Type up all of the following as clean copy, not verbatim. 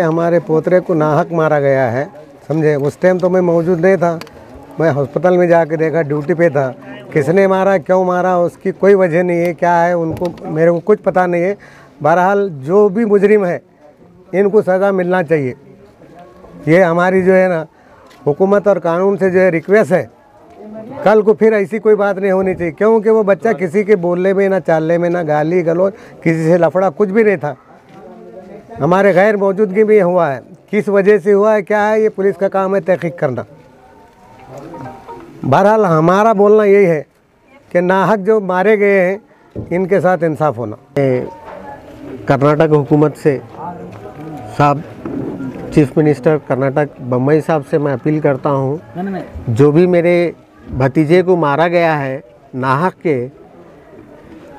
हमारे पोतरे को नाहक मारा गया है, समझे। उस टाइम तो मैं मौजूद नहीं था, मैं हॉस्पिटल में जाके देखा, ड्यूटी पे था। किसने मारा, क्यों मारा, उसकी कोई वजह नहीं है, क्या है उनको मेरे को कुछ पता नहीं है। बहरहाल जो भी मुजरिम है इनको सज़ा मिलना चाहिए। ये हमारी जो है ना हुकूमत और कानून से जो है रिक्वेस्ट है, कल को फिर ऐसी कोई बात नहीं होनी चाहिए, क्योंकि वो बच्चा किसी के बोलने में ना चालने में ना गाली गलौज, किसी से लफड़ा कुछ भी नहीं था। हमारे गैर मौजूदगी में हुआ है, किस वजह से हुआ है क्या है ये पुलिस का काम है तहकीक करना। बहरहाल हमारा बोलना यही है कि नाहक जो मारे गए हैं इनके साथ इंसाफ होना। कर्नाटक हुकूमत से साहब, चीफ मिनिस्टर कर्नाटक बम्बई साहब से मैं अपील करता हूँ, जो भी मेरे भतीजे को मारा गया है नाहक के,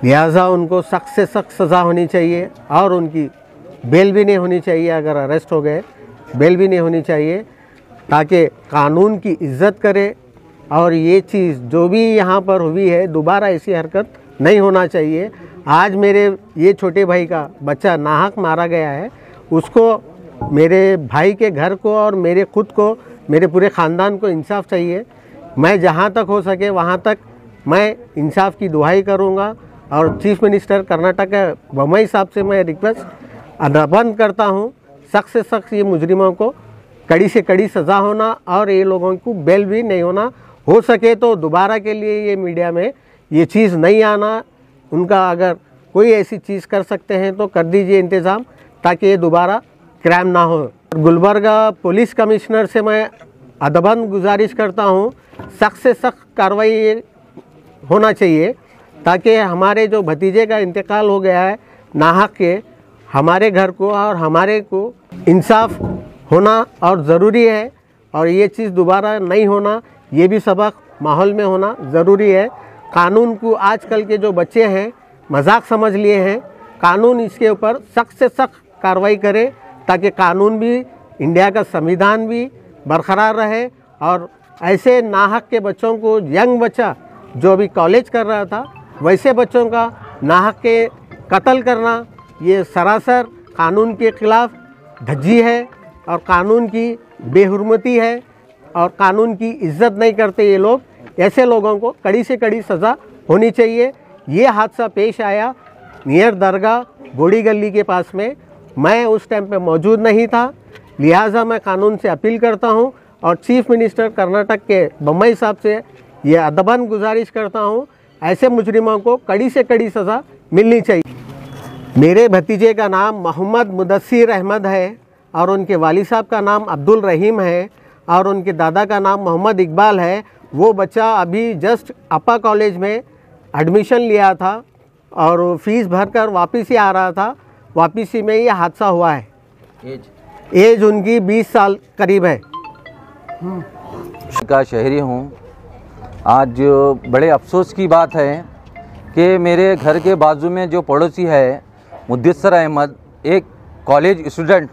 लिहाजा उनको सख्त से सख्त सज़ा होनी चाहिए और उनकी बेल भी नहीं होनी चाहिए। अगर अरेस्ट हो गए बेल भी नहीं होनी चाहिए, ताकि कानून की इज्जत करे। और ये चीज़ जो भी यहाँ पर हुई है दोबारा ऐसी हरकत नहीं होना चाहिए। आज मेरे ये छोटे भाई का बच्चा नाहक मारा गया है, उसको, मेरे भाई के घर को और मेरे खुद को, मेरे पूरे ख़ानदान को इंसाफ चाहिए। मैं जहाँ तक हो सके वहाँ तक मैं इंसाफ की दुहाई करूँगा। और चीफ मिनिस्टर कर्नाटक बम्बई साहब से मैं रिक्वेस्ट बंद करता हूँ, सख्त से सख्त ये मुजरिमों को कड़ी से कड़ी सज़ा होना और ये लोगों को बेल भी नहीं होना। हो सके तो दोबारा के लिए ये मीडिया में ये चीज़ नहीं आना। उनका अगर कोई ऐसी चीज़ कर सकते हैं तो कर दीजिए इंतज़ाम, ताकि ये दोबारा क्राइम ना हो। गुलबर्गा पुलिस कमिश्नर से मैं अदबन गुजारिश करता हूँ, सख्त से सख्त कार्रवाई होना चाहिए, ताकि हमारे जो भतीजे का इंतकाल हो गया है नाहक के, हमारे घर को और हमारे को इंसाफ होना और ज़रूरी है। और ये चीज़ दोबारा नहीं होना, ये भी सबक माहौल में होना ज़रूरी है। कानून को आजकल के जो बच्चे हैं मजाक समझ लिए हैं, कानून इसके ऊपर सख्त से सख्त कार्रवाई करे, ताकि कानून भी, इंडिया का संविधान भी बरकरार रहे। और ऐसे नाहक के बच्चों को, यंग बच्चा जो अभी कॉलेज कर रहा था, वैसे बच्चों का नाहक के कत्ल करना ये सरासर कानून के ख़िलाफ़ धज्जी है और कानून की बेहुरमती है और कानून की इज्जत नहीं करते ये लोग। ऐसे लोगों को कड़ी से कड़ी सज़ा होनी चाहिए। ये हादसा पेश आया नियर दरगाह बोड़ी गली के पास में, मैं उस टाइम पे मौजूद नहीं था, लिहाजा मैं कानून से अपील करता हूं और चीफ मिनिस्टर कर्नाटक के बम्बई साहब से ये अदबन गुजारिश करता हूं, ऐसे मुजरिमों को कड़ी से कड़ी सज़ा मिलनी चाहिए। मेरे भतीजे का नाम मोहम्मद मुदस्सिर अहमद है और उनके वाली साहब का नाम अब्दुल रहीम है और उनके दादा का नाम मोहम्मद इकबाल है। वो बच्चा अभी जस्ट अप्पा कॉलेज में एडमिशन लिया था और फीस भरकर वापस ही आ रहा था, वापसी में ये हादसा हुआ है। एज उनकी 20 साल करीब है। का शहरी हूँ। आज बड़े अफसोस की बात है कि मेरे घर के बाजू में जो पड़ोसी है मुदस्सिर अहमद, एक कॉलेज स्टूडेंट,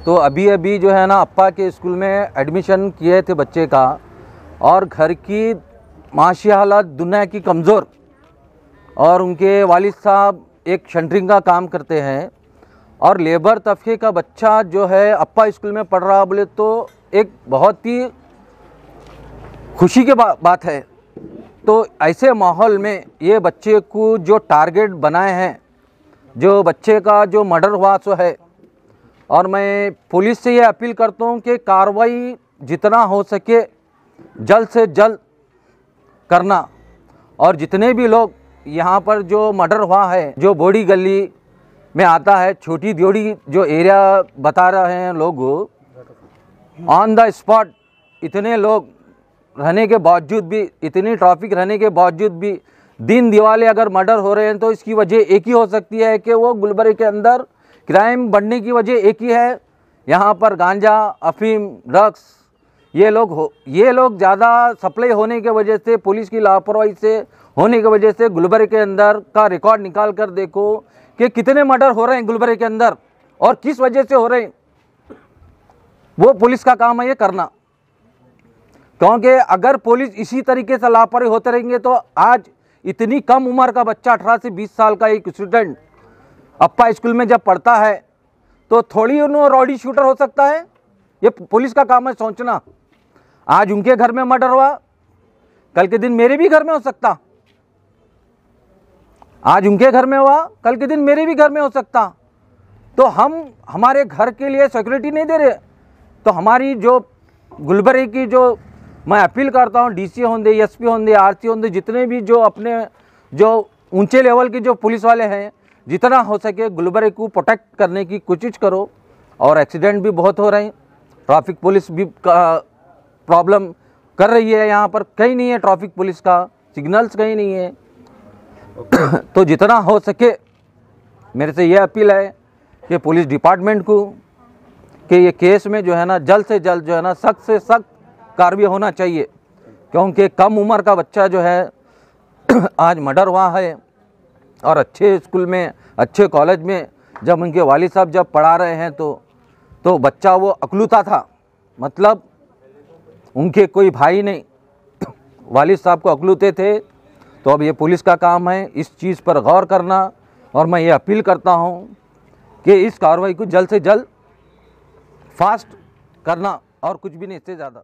तो अभी जो है ना अप्पा के स्कूल में एडमिशन किए थे बच्चे का, और घर की माशी हालत दुनिया की कमज़ोर, और उनके वालिद साहब एक शटरिंग का काम करते हैं और लेबर तबके का बच्चा जो है अप्पा स्कूल में पढ़ रहा, बोले तो एक बहुत ही खुशी की बात है। तो ऐसे माहौल में ये बच्चे को जो टारगेट बनाए हैं, जो बच्चे का जो मर्डर हुआ सो है, और मैं पुलिस से ये अपील करता हूँ कि कार्रवाई जितना हो सके जल्द से जल्द करना। और जितने भी लोग यहाँ पर जो मर्डर हुआ है, जो बोड़ी गली में आता है, छोटी दियोड़ी जो एरिया बता रहे हैं लोग, ऑन द स्पॉट इतने लोग रहने के बावजूद भी, इतनी ट्रैफिक रहने के बावजूद भी दिन दिवाले अगर मर्डर हो रहे हैं, तो इसकी वजह एक ही हो सकती है कि वो गुलबर्गा के अंदर क्राइम बढ़ने की वजह एक ही है। यहाँ पर गांजा, अफीम, ड्रग्स ये लोग ज़्यादा सप्लाई होने की वजह से, पुलिस की लापरवाही से होने की वजह से गुलबर्गा के अंदर का रिकॉर्ड निकाल कर देखो कि कितने मर्डर हो रहे हैं गुलबर्गा के अंदर और किस वजह से हो रहे हैं। वो पुलिस का काम है ये करना, क्योंकि अगर पुलिस इसी तरीके से लापरवाही होते रहेंगे तो आज इतनी कम उम्र का बच्चा 18 से 20 साल का एक स्टूडेंट अप्पा स्कूल में जब पढ़ता है तो थोड़ी उन्होंने रॉडी शूटर हो सकता है। ये पुलिस का काम है सोचना। आज उनके घर में मर्डर हुआ, कल के दिन मेरे भी घर में हो सकता। आज उनके घर में हुआ, कल के दिन मेरे भी घर में हो सकता। तो हम हमारे घर के लिए सिक्योरिटी नहीं दे रहे। तो हमारी जो गुलबर्ग की जो मैं अपील करता हूँ, डीसी होंगे, एसपी होंगे, आरसी होंगे, जितने भी जो अपने जो ऊंचे लेवल के जो पुलिस वाले हैं, जितना हो सके गुलबर्ग को प्रोटेक्ट करने की कोशिश करो। और एक्सीडेंट भी बहुत हो रहे हैं, ट्रैफिक पुलिस भी प्रॉब्लम कर रही है। यहाँ पर कहीं नहीं है ट्रैफिक पुलिस का, सिग्नल्स कहीं नहीं है। तो जितना हो सके मेरे से ये अपील है कि पुलिस डिपार्टमेंट को कि ये केस में जो है ना जल्द से जल्द जो है ना सख्त से सख्त कार्रवाई होना चाहिए, क्योंकि कम उम्र का बच्चा जो है आज मर्डर हुआ है। और अच्छे स्कूल में, अच्छे कॉलेज में जब उनके वालिद साहब जब पढ़ा रहे हैं तो बच्चा वो अकलूता था, मतलब उनके कोई भाई नहीं, वालिद साहब को अकलूते थे। तो अब ये पुलिस का काम है इस चीज़ पर गौर करना। और मैं ये अपील करता हूँ कि इस कार्रवाई को जल्द से जल्द फास्ट करना, और कुछ भी नहीं, इससे ज़्यादा।